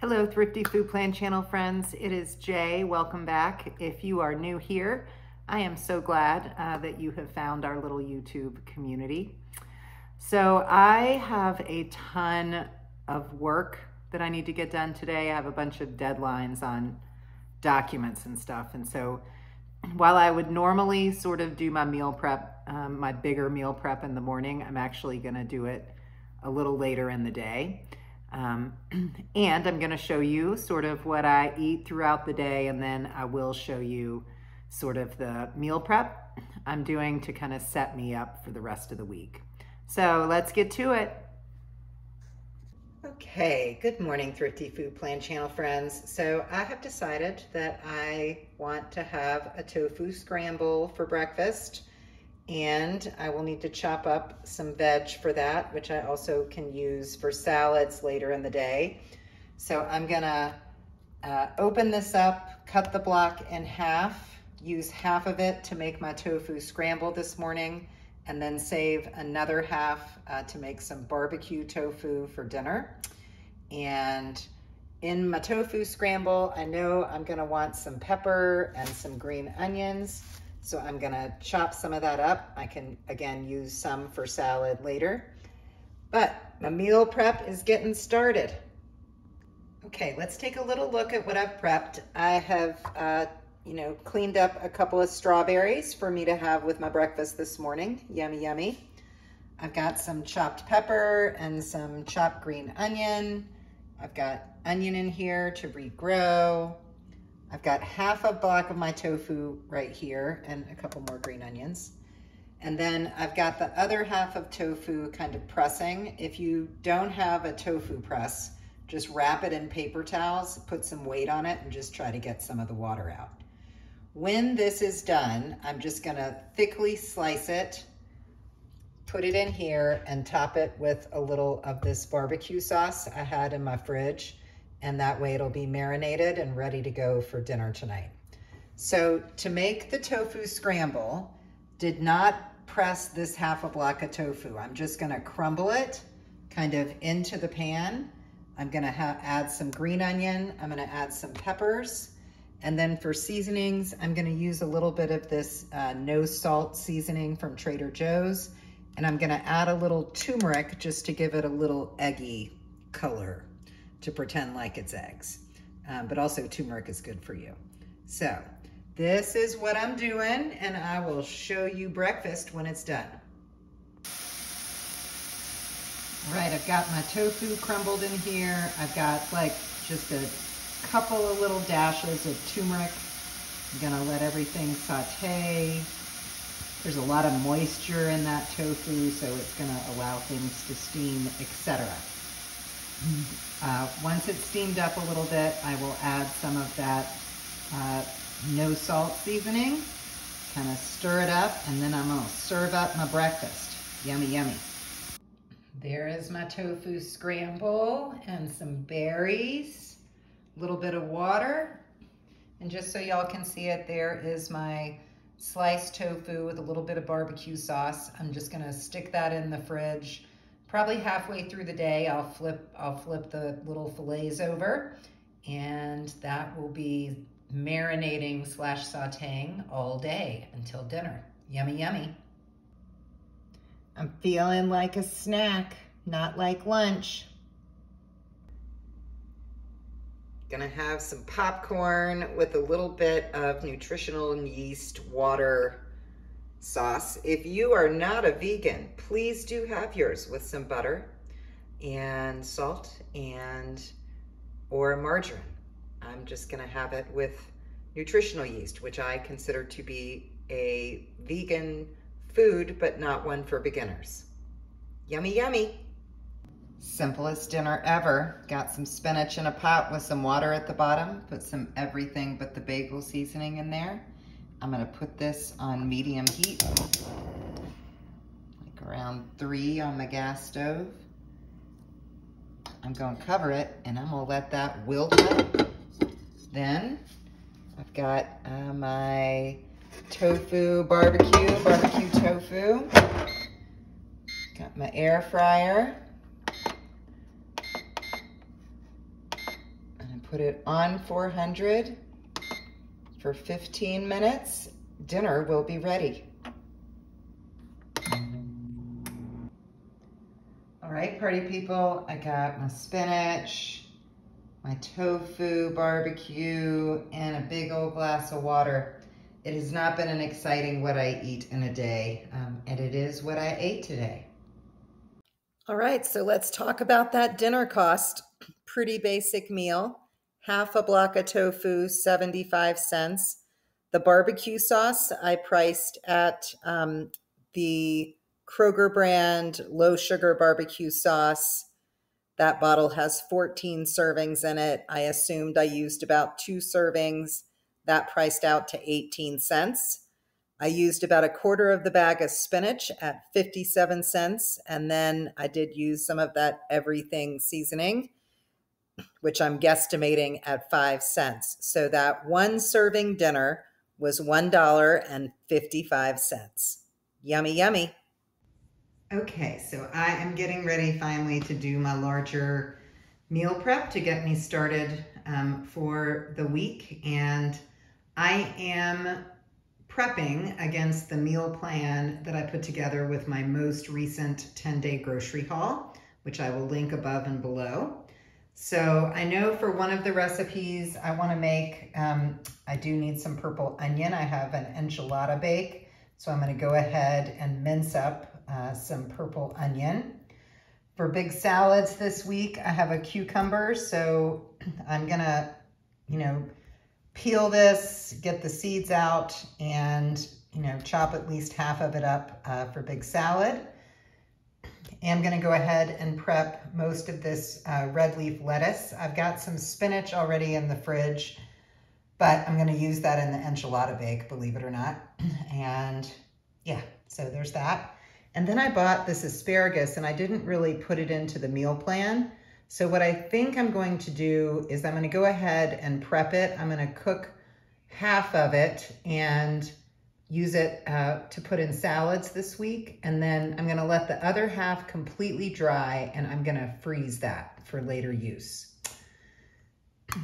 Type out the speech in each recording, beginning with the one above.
Hello, Thrifty Food Plan Channel friends. It is Jay. Welcome back. If you are new here, I am so glad that you have found our little YouTube community. So I have a ton of work that I need to get done today. I have a bunch of deadlines on documents and stuff. And so while I would normally sort of do my meal prep, my bigger meal prep in the morning, I'm actually going to do it a little later in the day. And I'm going to show you sort of what I eat throughout the day, and then I will show you sort of the meal prep I'm doing to kind of set me up for the rest of the week. So let's get to it. Okay, good morning, Thrifty Food Plan Channel friends. So I have decided that I want to have a tofu scramble for breakfast, and I will need to chop up some veg for that, which I also can use for salads later in the day. So I'm gonna open this up, cut the block in half, use half of it to make my tofu scramble this morning, and then save another half to make some barbecue tofu for dinner. And in my tofu scramble, I know I'm gonna want some pepper and some green onions. So I'm gonna chop some of that up. I can, again, use some for salad later. But my meal prep is getting started. Okay, let's take a little look at what I've prepped. I have, cleaned up a couple of strawberries for me to have with my breakfast this morning. Yummy, yummy. I've got some chopped pepper and some chopped green onion. I've got onion in here to regrow. I've got half a block of my tofu right here and a couple more green onions. And then I've got the other half of tofu kind of pressing. If you don't have a tofu press, just wrap it in paper towels, put some weight on it, and just try to get some of the water out. When this is done, I'm just gonna thickly slice it, put it in here, and top it with a little of this barbecue sauce I had in my fridge. And that way it'll be marinated and ready to go for dinner tonight. So to make the tofu scramble, did not press this half a block of tofu. I'm just gonna crumble it kind of into the pan. I'm gonna add some green onion. I'm gonna add some peppers. And then for seasonings, I'm gonna use a little bit of this no salt seasoning from Trader Joe's. And I'm gonna add a little turmeric just to give it a little eggy color, to pretend like it's eggs. But also turmeric is good for you. So this is what I'm doing, and I will show you breakfast when it's done. All right, I've got my tofu crumbled in here. I've got like just a couple of little dashes of turmeric. I'm gonna let everything saute. There's a lot of moisture in that tofu, so it's gonna allow things to steam, etc. Once it's steamed up a little bit, I will add some of that no salt seasoning, kind of stir it up, and then I'm gonna serve up my breakfast. Yummy, yummy. There is my tofu scramble and some berries, a little bit of water, and just so y'all can see it, there is my sliced tofu with a little bit of barbecue sauce. I'm just gonna stick that in the fridge. Probably halfway through the day, I'll flip the little fillets over, and that will be marinating / sauteing all day until dinner. Yummy, yummy. I'm feeling like a snack, not like lunch. Gonna have some popcorn with a little bit of nutritional yeast water sauce. If you are not a vegan, please do have yours with some butter and salt or margarine. I'm just gonna have it with nutritional yeast, which I consider to be a vegan food, but not one for beginners. Yummy, yummy. Simplest dinner ever. Got some spinach in a pot with some water at the bottom. Put some everything but the bagel seasoning in there. I'm gonna put this on medium heat, like around 3 on the gas stove. I'm gonna cover it and I'm gonna let that wilt up. Then I've got my tofu barbecue tofu. Got my air fryer. put it on 400 for 15 minutes. Dinner will be ready. All right, party people, I got my spinach, my tofu barbecue, and a big old glass of water. It has not been an exciting what I eat in a day, and it is what I ate today. All right, so let's talk about that dinner cost. Pretty basic meal. Half a block of tofu, 75 cents. The barbecue sauce I priced at the Kroger brand low sugar barbecue sauce. That bottle has 14 servings in it. I assumed I used about 2 servings. That priced out to 18 cents. I used about a quarter of the bag of spinach at 57 cents. And then I did use some of that everything seasoning, which I'm guesstimating at 5 cents. So that one serving dinner was $1.55. Yummy, yummy. Okay, so I am getting ready finally to do my larger meal prep to get me started for the week. And I am prepping against the meal plan that I put together with my most recent 10-day grocery haul, which I will link above and below. So I know for one of the recipes I want to make, I do need some purple onion. I have an enchilada bake, so I'm going to go ahead and mince up some purple onion. For big salads this week, I have a cucumber, so I'm going to, peel this, get the seeds out, and, chop at least half of it up for big salad. I'm going to go ahead and prep most of this red leaf lettuce. I've got some spinach already in the fridge, but I'm going to use that in the enchilada bake, believe it or not. And yeah, so there's that. And then I bought this asparagus, and I didn't really put it into the meal plan. So what I think I'm going to do is I'm going to go ahead and prep it. I'm going to cook half of it and use it to put in salads this week. And then I'm going to let the other half completely dry, and I'm going to freeze that for later use.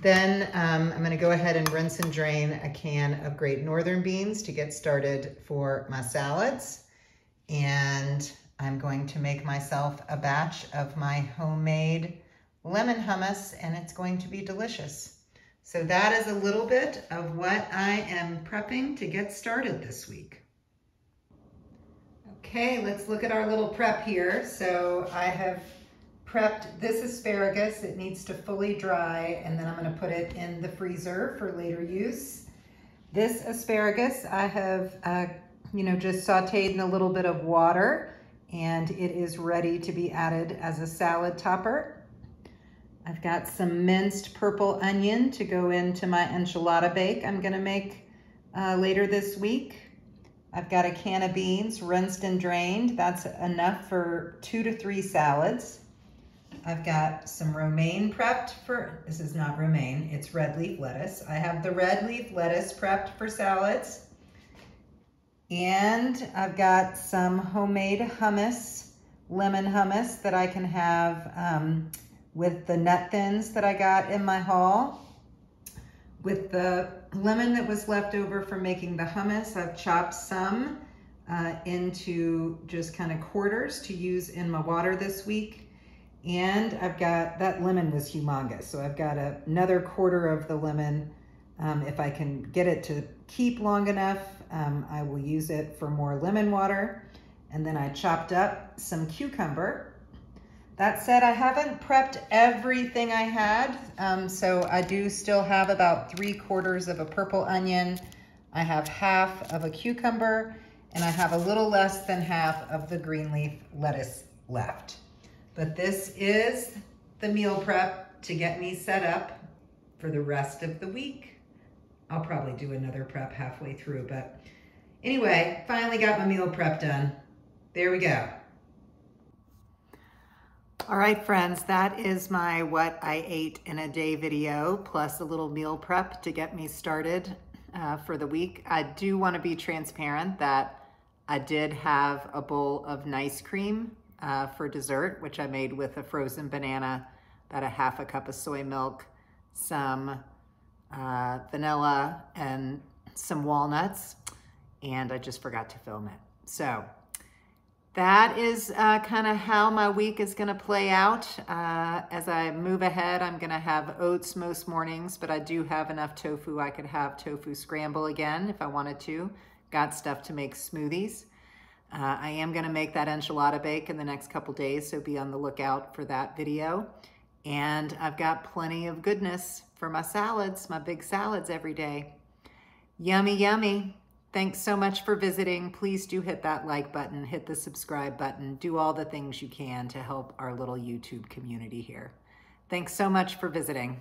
Then I'm going to go ahead and rinse and drain a can of Great Northern beans to get started for my salads. And I'm going to make myself a batch of my homemade lemon hummus, and it's going to be delicious. So that is a little bit of what I am prepping to get started this week. Okay, let's look at our little prep here. So I have prepped this asparagus. It needs to fully dry, and then I'm going to put it in the freezer for later use. This asparagus I have just sauteed in a little bit of water, and it is ready to be added as a salad topper. I've got some minced purple onion to go into my enchilada bake I'm going to make later this week. I've got a can of beans rinsed and drained. That's enough for 2 to 3 salads. I've got some romaine prepped for, this is not romaine, it's red leaf lettuce. I have the red leaf lettuce prepped for salads. And I've got some homemade hummus, lemon hummus that I can have with the nut thins that I got in my haul. With the lemon that was left over from making the hummus, I've chopped some into just kind of quarters to use in my water this week. And I've got, that lemon was humongous, so I've got another quarter of the lemon. If I can get it to keep long enough, I will use it for more lemon water. And then I chopped up some cucumber. That said, I haven't prepped everything I had, so I do still have about 3/4 of a purple onion. I have half of a cucumber, and I have a little less than half of the green leaf lettuce left. But this is the meal prep to get me set up for the rest of the week. I'll probably do another prep halfway through, but anyway, finally got my meal prep done. There we go. All right, friends, that is my what I ate in a day video, plus a little meal prep to get me started for the week. I do want to be transparent that I did have a bowl of nice cream for dessert, which I made with a frozen banana, about a half a cup of soy milk, some vanilla and some walnuts, and I just forgot to film it. So that is kind of how my week is going to play out. As I move ahead, I'm going to have oats most mornings, but I do have enough tofu. I could have tofu scramble again if I wanted to. Got stuff to make smoothies. I am going to make that enchilada bake in the next couple days, so be on the lookout for that video. And I've got plenty of goodness for my salads, my big salads every day. Yummy, yummy. Thanks so much for visiting. Please do hit that like button, hit the subscribe button, do all the things you can to help our little YouTube community here. Thanks so much for visiting.